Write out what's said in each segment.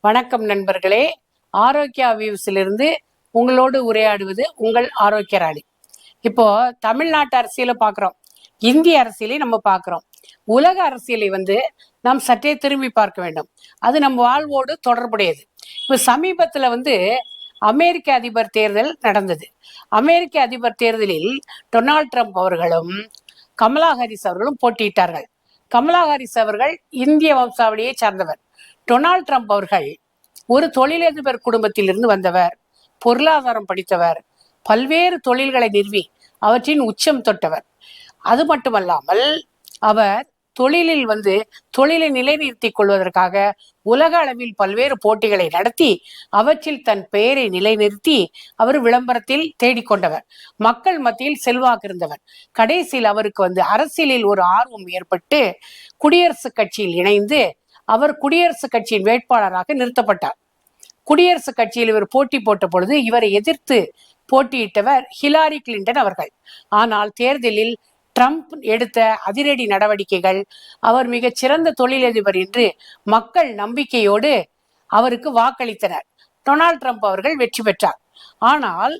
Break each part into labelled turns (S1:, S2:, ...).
S1: வணக்கம் நண்பர்களே. ஆரோக்கியா வியூஸிலிருந்து உங்களோடு உரையாடுவது உங்கள் ஆரோக்கிய ராணி. இப்போ தமிழ்நாட்டு அரசியலை பார்க்குறோம், இந்திய அரசியலை நம்ம பார்க்குறோம். உலக அரசியலை நாம் சற்றே திரும்பி பார்க்க வேண்டும். அது நம் வாழ்வோடு தொடர்புடையது. இப்போ சமீபத்தில் அமெரிக்க அதிபர் தேர்தல் நடந்தது. அமெரிக்க அதிபர் தேர்தலில் டொனால்ட் ட்ரம்ப் அவர்களும் கமலா ஹாரிஸ் அவர்களும் போட்டியிட்டார்கள். கமலா ஹாரிஸ் அவர்கள் இந்திய வம்சாவளியை சார்ந்தவர். டொனால்ட் ட்ரம்ப் அவர்கள் ஒரு தொழிலதிபர் குடும்பத்திலிருந்து வந்தவர், பொருளாதாரம் படித்தவர், பல்வேறு தொழில்களை நிறுவி அவற்றின் உச்சம் தொட்டவர். அது மட்டுமல்லாமல் அவர் தொழிலில் தொழிலை நிலைநிறுத்திக் கொள்வதற்காக உலக அளவில் பல்வேறு போட்டிகளை நடத்தி அவற்றில் தன் பெயரை நிலைநிறுத்தி அவர் விளம்பரத்தில் தேடிக்கொண்டவர். மக்கள் மத்தியில் செல்வாக்கு இருந்தவர். கடைசியில் அவருக்கு அரசியலில் ஒரு ஆர்வம் ஏற்பட்டு குடியரசுக் கட்சியில் இணைந்து அவர் குடியரசுக் கட்சியின் வேட்பாளராக நிறுத்தப்பட்டார். குடியரசுக் கட்சியில் இவர் போட்டி போட்ட பொழுது இவரை எதிர்த்து போட்டியிட்டவர் ஹிலாரி கிளின்டன் அவர்கள். ஆனால் தேர்தலில் ட்ரம்ப் எடுத்த அதிரடி நடவடிக்கைகள், அவர் மிகச் சிறந்த தொழிலதிபர் என்று மக்கள் நம்பிக்கையோடு அவருக்கு வாக்களித்தனர். டொனால்ட் ட்ரம்ப் அவர்கள் வெற்றி பெற்றார். ஆனால்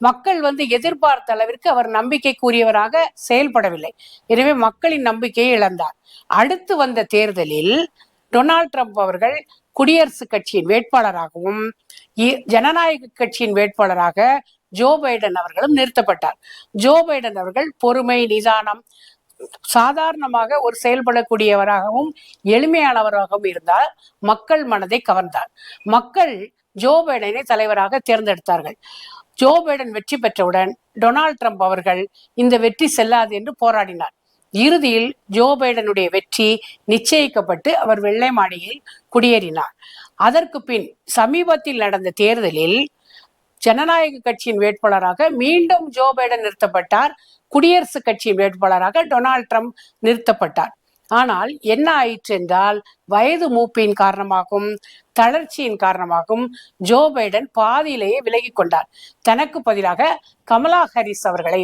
S1: மக்கள் எதிர்பார்த்த அளவிற்கு அவர் நம்பிக்கைக்குரியவராக செயல்படவில்லை. எனவே மக்களின் நம்பிக்கையை இழந்தார். அடுத்து வந்த தேர்தலில் டொனால்ட் ட்ரம்ப் அவர்கள் குடியரசுக் கட்சியின் வேட்பாளராகவும் ஜனநாயக கட்சியின் வேட்பாளராக ஜோ பைடன் அவர்களும் நிறுத்தப்பட்டார். ஜோ பைடன் அவர்கள் பொறுமை, நிதானம், சாதாரணமாக ஒரு செயல்படக்கூடியவராகவும் எளிமையானவராகவும் இருந்தால் மக்கள் மனதை கவர்ந்தார். மக்கள் ஜோ பைடனை தலைவராக தேர்ந்தெடுத்தார்கள். ஜோ பைடன் வெற்றி பெற்றவுடன் டொனால்ட் ட்ரம்ப் அவர்கள் இந்த வெற்றி செல்லாது என்று போராடினார். இறுதியில் ஜோ பைடனுடைய வெற்றி நிச்சயிக்கப்பட்டு அவர் வெள்ளை மாளிகையில் குடியேறினார். அதற்கு பின் சமீபத்தில் நடந்த தேர்தலில் ஜனநாயக கட்சியின் வேட்பாளராக மீண்டும் ஜோ பைடன் நிறுத்தப்பட்டார். குடியரசுக் கட்சியின் வேட்பாளராக டொனால்ட் ட்ரம்ப் நிறுத்தப்பட்டார். ஆனால் என்ன ஆயிற்று என்றால், வயது மூப்பின் காரணமாகவும் தளர்ச்சியின் காரணமாகவும் ஜோ பைடன் பாதியிலேயே விலகி கொண்டார். தனக்கு பதிலாக கமலா ஹாரிஸ் அவர்களை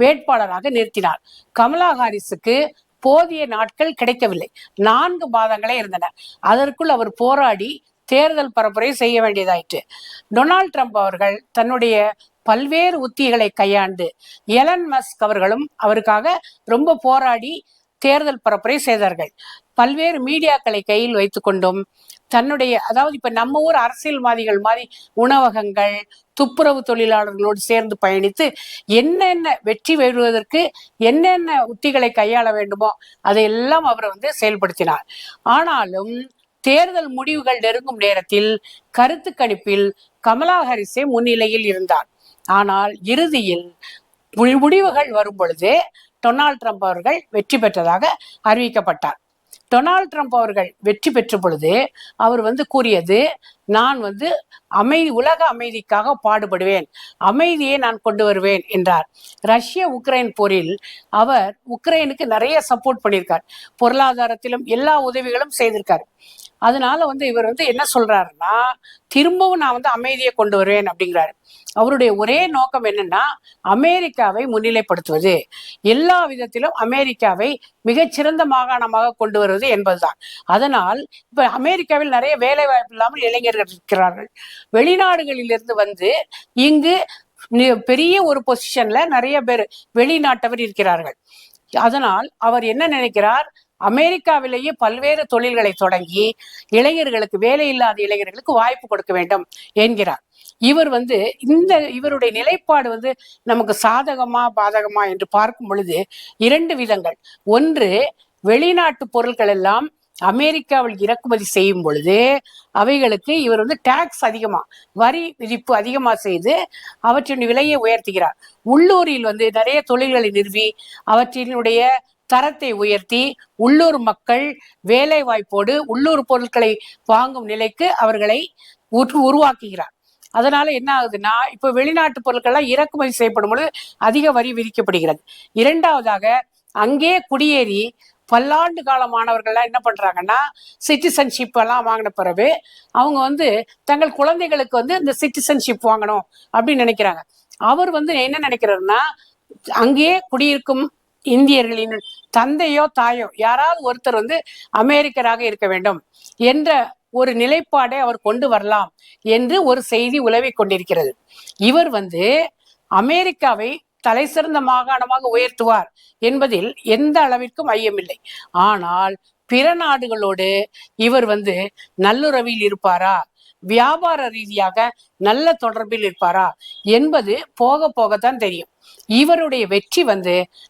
S1: வேட்பாளராக நிறுத்தினார். கமலா ஹாரிஸுக்கு போதிய நாட்கள் கிடைக்கவில்லை. 4 மாதங்களே இருந்தன. அதற்குள் அவர் போராடி தேர்தல் பரப்புரை செய்ய வேண்டியதாயிற்று. டொனால்ட் ட்ரம்ப் அவர்கள் தன்னுடைய பல்வேறு உத்திகளை கையாண்டு, எலன் மஸ்க் அவர்களும் அவருக்காக ரொம்ப போராடி தேர்தல் பரப்புரை செய்தார்கள். பல்வேறு மீடியாக்களை கையில் வைத்துக் கொண்டும் தன்னுடைய, அதாவது இப்ப நம்ம ஊர் அரசியல்வாதிகள் மாதிரி உணவகங்கள், துப்புரவு தொழிலாளர்களோடு சேர்ந்து பயணித்து என்னென்ன வெற்றி பெறுவதற்கு என்னென்ன உத்திகளை கையாள வேண்டுமோ அதையெல்லாம் அவர் செயல்படுத்தினார். ஆனாலும் தேர்தல் முடிவுகள் நெருங்கும் நேரத்தில் கருத்து கணிப்பில் கமலா ஹாரிஸே முன்னிலையில் இருந்தார். ஆனால் இறுதியில் முடிவுகள் வரும் பொழுது டொனால்ட் ட்ரம்ப் அவர்கள் வெற்றி பெற்றதாக அறிவிக்கப்பட்டார். டொனால்ட் ட்ரம்ப் அவர்கள் வெற்றி பெற்ற பொழுது அவர் கூறியது, நான் உலக அமைதிக்காக பாடுபடுவேன், அமைதியை நான் கொண்டு வருவேன் என்றார். ரஷ்ய உக்ரைன் போரில் அவர் உக்ரைனுக்கு நிறைய சப்போர்ட் பண்ணியிருக்கார். பொருளாதாரத்திலும் எல்லா உதவிகளும் செய்திருக்கார். அதனால இவர் என்ன சொல்றாருன்னா, திரும்பவும் நான் அமைதியை கொண்டு வருவேன் அப்படிங்கிறாரு. அவருடைய ஒரே நோக்கம் என்னன்னா, அமெரிக்காவை முன்னிலைப்படுத்துவது, எல்லா விதத்திலும் அமெரிக்காவை மிகச்சிறந்த மாகாணமாக கொண்டு வருவது என்பதுதான். அதனால் இப்ப அமெரிக்காவில் நிறைய வேலை வாய்ப்பு இல்லாமல் இளைஞர்கள் இருக்கிறார்கள். வெளிநாடுகளிலிருந்து இங்கு பெரிய ஒரு பொசிஷன்ல நிறைய பேர் வெளிநாட்டவர் இருக்கிறார்கள். அதனால் அவர் என்ன நினைக்கிறார், அமெரிக்காவிலேயே பல்வேறு தொழில்களை தொடங்கி இளைஞர்களுக்கு, வேலை இல்லாத இளைஞர்களுக்கு வாய்ப்பு கொடுக்க வேண்டும் என்கிறார். இவர் இவருடைய நிலைப்பாடு நமக்கு சாதகமா பாதகமா என்று பார்க்கும் பொழுது 2 விதங்கள். ஒன்று, வெளிநாட்டு பொருட்கள் எல்லாம் அமெரிக்காவில் இறக்குமதி செய்யும் பொழுது அவைகளுக்கு இவர் டாக்ஸ் அதிகமா, வரி விதிப்பு அதிகமா செய்து அவற்றின் விலையை உயர்த்துகிறார். உள்ளூரில் நிறைய தொழில்களை நிறுவி அவற்றினுடைய தரத்தை உயர்த்தி உள்ளூர் மக்கள் வேலை வாய்ப்போடு உள்ளூர் பொருட்களை வாங்கும் நிலைக்கு அவர்களை உருவாக்குகிறார். அதனால என்ன ஆகுதுன்னா, இப்ப வெளிநாட்டு பொருட்கள்லாம் இறக்குமதி செய்யப்படும் பொழுது அதிக வரி விதிக்கப்படுகிறது. இரண்டாவதாக, அங்கே குடியேறி பல்லாண்டு காலமானவர்கள்லாம் என்ன பண்றாங்கன்னா, சிட்டிசன்ஷிப் எல்லாம் வாங்கின பிறகு அவங்க தங்கள் குழந்தைகளுக்கு இந்த சிட்டிசன்ஷிப் வாங்கணும் அப்படின்னு நினைக்கிறாங்க. அவர் என்ன நினைக்கிறாருன்னா, அங்கேயே குடியிருக்கும் இந்தியர்களின் தந்தையோ தாயோ யாராவது ஒருத்தர் அமெரிக்கராக இருக்க வேண்டும் என்ற ஒரு நிலைப்பாடை அவர் கொண்டு வரலாம் என்று ஒரு செய்தி உலவிக் கொண்டிருக்கிறது. இவர் அமெரிக்காவை தலை சிறந்த மாகாணமாக உயர்த்துவார் என்பதில் எந்த அளவிற்கும் ஐயமில்லை. ஆனால் பிற நாடுகளோடு இவர் நல்லுறவில் இருப்பாரா, வியாபார ரீதியாக நல்ல தொடர்பில் இருப்பாரா என்பது போக போகத்தான் தெரியும். இவருடைய வெற்றி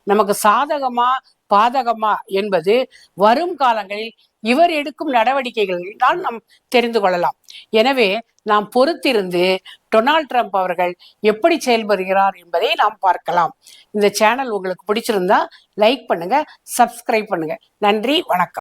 S1: நமக்கு சாதகமா பாதகமா என்பது வரும் காலங்களில் இவர் எடுக்கும் நடவடிக்கைகள் தான் நாம் தெரிந்து கொள்ளலாம். எனவே நாம் பொறுத்திருந்து டொனால்ட் ட்ரம்ப் அவர்கள் எப்படி செயல்படுகிறார் என்பதை நாம் பார்க்கலாம். இந்த சேனல் உங்களுக்கு பிடிச்சிருந்தா லைக் பண்ணுங்க, சப்ஸ்கிரைப் பண்ணுங்க. நன்றி, வணக்கம்.